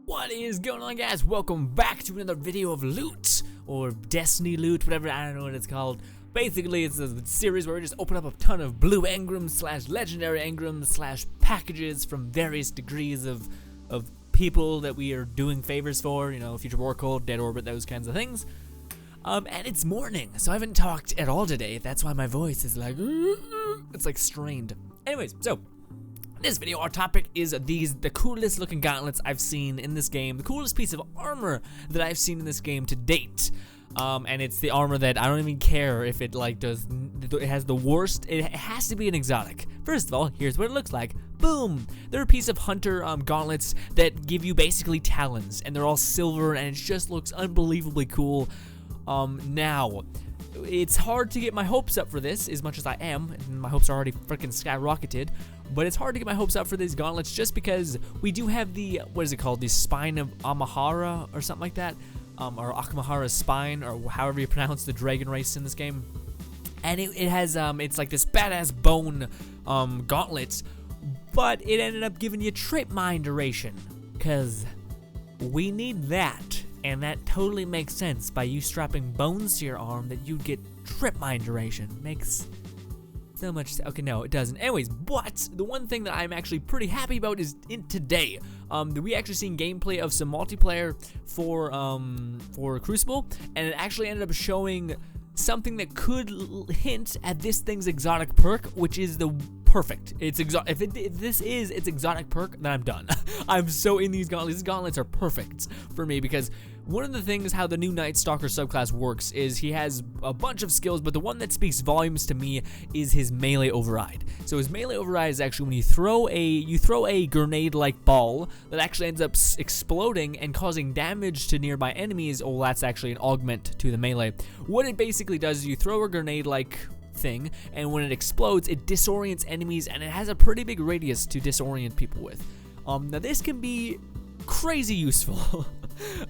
What is going on, guys? Welcome back to another video of loot, or Destiny loot, whatever, I don't know what it's called. Basically, it's a series where we just open up a ton of blue engrams slash legendary engrams slash packages from various degrees of people that we are doing favors for, you know, Future War Code, Dead Orbit, those kinds of things. And it's morning, so I haven't talked at all today. That's why my voice is like, it's like strained. Anyways, so in this video, our topic is the coolest looking gauntlets I've seen in this game, the coolest piece of armor that I've seen in this game to date. And it's the armor that I don't even care if it it has the worst, it has to be an exotic. First of all, here's what it looks like. Boom! They're a piece of hunter gauntlets that give you basically talons, and they're all silver, and it just looks unbelievably cool. Now, it's hard to get my hopes up for this as much as I am, and my hopes are already freaking skyrocketed, but it's hard to get my hopes up for these gauntlets just because we do have the, what is it called, the spine of Amahara or something like that, or Akamahara's spine, or however you pronounce the dragon race in this game, and it has, it's like this badass bone gauntlet, but it ended up giving you trip mine duration, because we need that. And that totally makes sense. By you strapping bones to your arm, that you get trip mine duration. Makes so much sense. Okay, no, it doesn't. Anyways, but the one thing that I'm actually pretty happy about is today, we actually seen gameplay of some multiplayer for Crucible, and it actually ended up showing something that could hint at this thing's exotic perk, which is the perfect. It's if this is its exotic perk, then I'm done. I'm so in these gauntlets. These gauntlets are perfect for me because one of the things how the new Night Stalker subclass works is he has a bunch of skills, but the one that speaks volumes to me is his melee override. So his melee override is actually when you throw a grenade-like ball that actually ends up exploding and causing damage to nearby enemies. Oh, that's actually an augment to the melee. What it basically does is you throw a grenade-like thing, and when it explodes, it disorients enemies, and it has a pretty big radius to disorient people with. Now this can be crazy useful,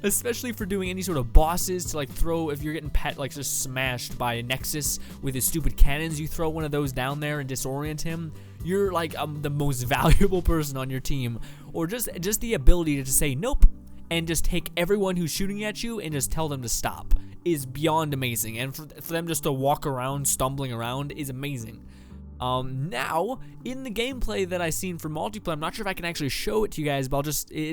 especially for doing any sort of bosses to like throw, if you're getting just smashed by a Nexus with his stupid cannons, you throw one of those down there and disorient him. You're like the most valuable person on your team, or just the ability to say nope and just take everyone who's shooting at you and just tell them to stop is beyond amazing, and for them just to walk around stumbling around is amazing. Now in the gameplay that I seen for multiplayer, I'm not sure if I can actually show it to you guys, but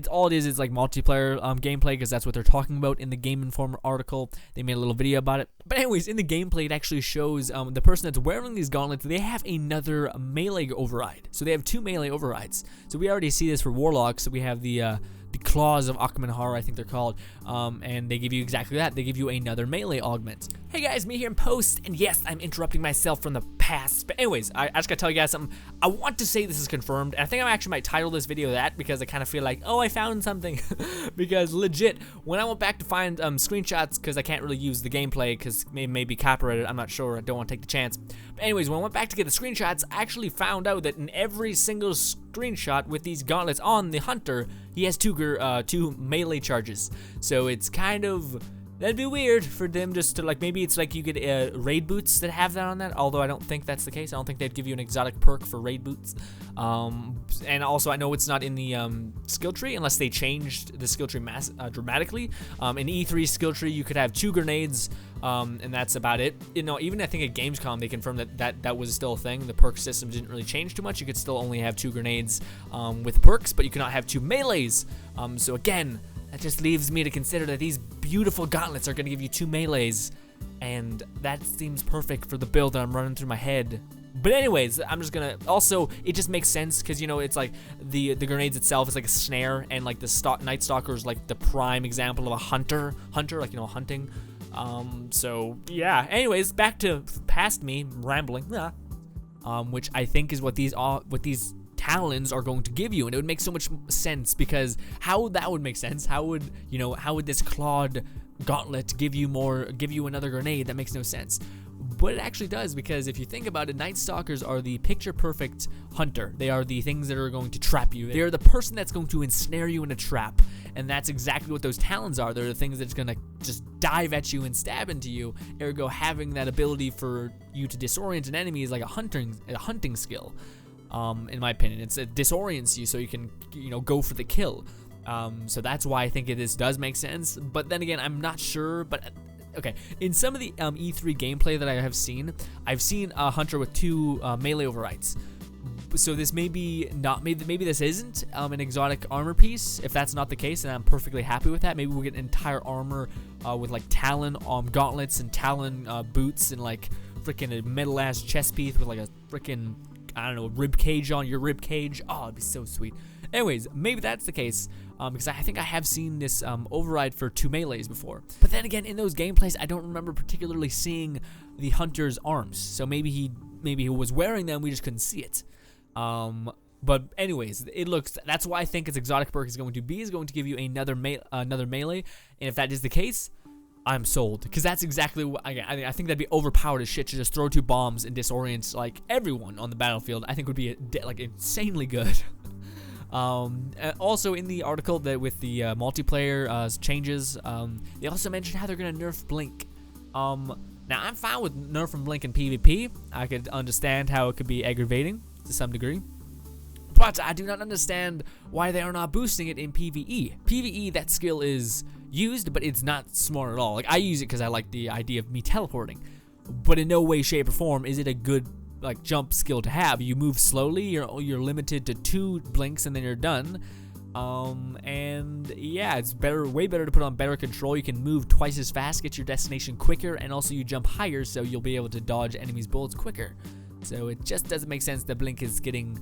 all it is like multiplayer gameplay, because that's what they're talking about in the Game Informer article. They made a little video about it. But anyways, in the gameplay, it actually shows the person that's wearing these gauntlets, they have another melee override. So they have two melee overrides. So we already see this for Warlocks. So we have the Claws of Akamahara, I think they're called, and they give you exactly that. They give you another melee augment. Hey guys, me here in post, and yes, I'm interrupting myself from the past, but anyways, I just gotta tell you guys something. I want to say this is confirmed, and I think I actually might title this video that, because I kind of feel like, oh, I found something, because legit, when I went back to find screenshots, because I can't really use the gameplay, because it may be copyrighted, I'm not sure, I don't want to take the chance, but anyways, when I went back to get the screenshots, I actually found out that in every single screenshot with these gauntlets on the hunter, he has two melee charges. So it's kind of, that'd be weird for them just to, like, maybe it's like you get raid boots that have that on that, although I don't think that's the case. I don't think they'd give you an exotic perk for raid boots. And also I know it's not in the skill tree unless they changed the skill tree dramatically. In E3 skill tree you could have 2 grenades, and that's about it. You know, even I think at Gamescom they confirmed that was still a thing. The perk system didn't really change too much. You could still only have 2 grenades with perks, but you cannot have 2 melees. So again, that just leaves me to consider that these beautiful gauntlets are going to give you 2 melees, and that seems perfect for the build that I'm running through my head. But anyways, I'm just gonna, also, it just makes sense, because, you know, it's like, the grenades itself is like a snare, and like the Night Stalker is like the prime example of a hunter, like, you know, hunting. So, yeah, anyways, back to past me, rambling, which I think is what these talons are going to give you, and it would make so much sense, because how that would make sense, how would this clawed gauntlet give you another grenade? That makes no sense. But it actually does, because if you think about it, Night Stalkers are the picture-perfect hunter. They are the things that are going to trap you. They are the person that's going to ensnare you in a trap, and that's exactly what those talons are. They're the things that's going to just dive at you and stab into you, ergo having that ability for you to disorient an enemy is like a hunting skill. In my opinion, it disorients you so you can, go for the kill. So that's why I think this does make sense. But then again, I'm not sure. But okay, in some of the E3 gameplay that I have seen, I've seen a hunter with 2 melee overrides. So this may be not, maybe this isn't an exotic armor piece. If that's not the case, then I'm perfectly happy with that. Maybe we'll get entire armor with like Talon gauntlets and Talon boots and like freaking a metal ass chest piece with like a freaking, I don't know, rib cage on your rib cage. Oh, it'd be so sweet. Anyways, maybe that's the case, because I think I have seen this override for 2 melees before. But then again, in those gameplays, I don't remember particularly seeing the hunter's arms. So maybe he was wearing them, we just couldn't see it. But anyways, that's why I think its exotic perk is going to give you another melee. And if that is the case, I'm sold, because that's exactly what I think that'd be overpowered as shit to just throw 2 bombs and disorient like everyone on the battlefield. I think would be like insanely good. Also in the article that with the multiplayer changes, they also mentioned how they're gonna nerf blink. Now I'm fine with nerfing blink in PvP. I could understand how it could be aggravating to some degree, but I do not understand why they are not boosting it in PvE. PvE, that skill is used, but it's not smart at all. Like, I use it because I like the idea of me teleporting, but in no way, shape, or form is it a good like jump skill to have. You move slowly, you're limited to 2 blinks and then you're done. And yeah, it's way better to put on better control. You can move twice as fast, get your destination quicker, and also you jump higher, so you'll be able to dodge enemies' bullets quicker. So it just doesn't make sense that blink is getting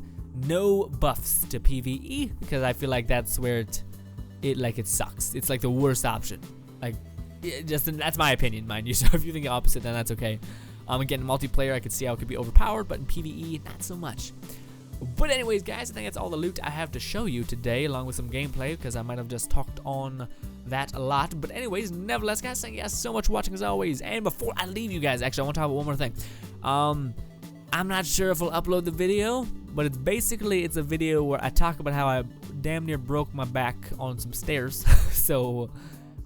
no buffs to PvE, because I feel like that's where it sucks. It's like the worst option. Like, that's my opinion, mind you. So if you think the opposite, then that's okay. Again, in multiplayer, I could see how it could be overpowered, but in PvE, not so much. But anyways, guys, I think that's all the loot I have to show you today, along with some gameplay, because I might have just talked on that a lot. But anyways, nevertheless, guys, thank you guys so much for watching as always. And before I leave you guys, actually, I want to talk about one more thing. I'm not sure if I'll upload the video, but it's a video where I talk about how I damn near broke my back on some stairs. So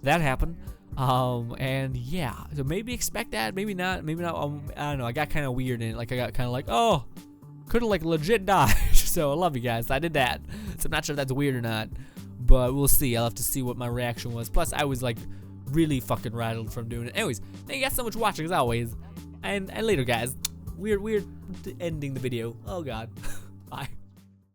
that happened. And yeah, so maybe expect that, maybe not. I don't know, I got kind of weird in it. Like, I got kind of like, oh, could have like legit died. So I love you guys, I did that. So I'm not sure if that's weird or not, but we'll see. I'll have to see what my reaction was. Plus, I was like really fucking rattled from doing it. Anyways, thank you guys so much for watching as always, and later, guys. Weird ending the video. Oh god.